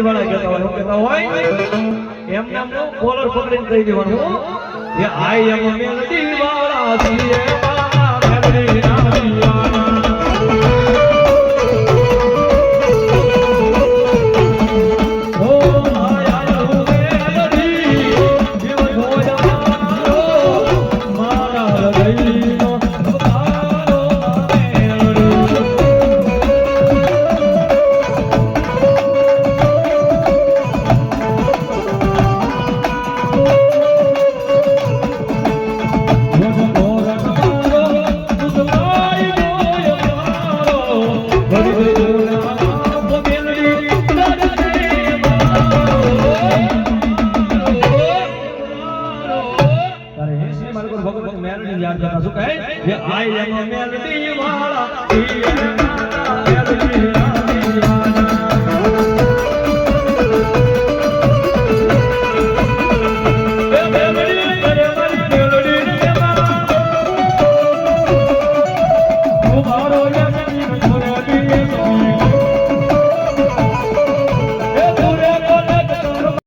વાળા કહેતા હોય એમ નામ નો કોલર પકડીને કહી દેવાનું કે આઈ એમ મેલડી વાળા છીએ મારા મેલડી ના દીવાના I am a melody,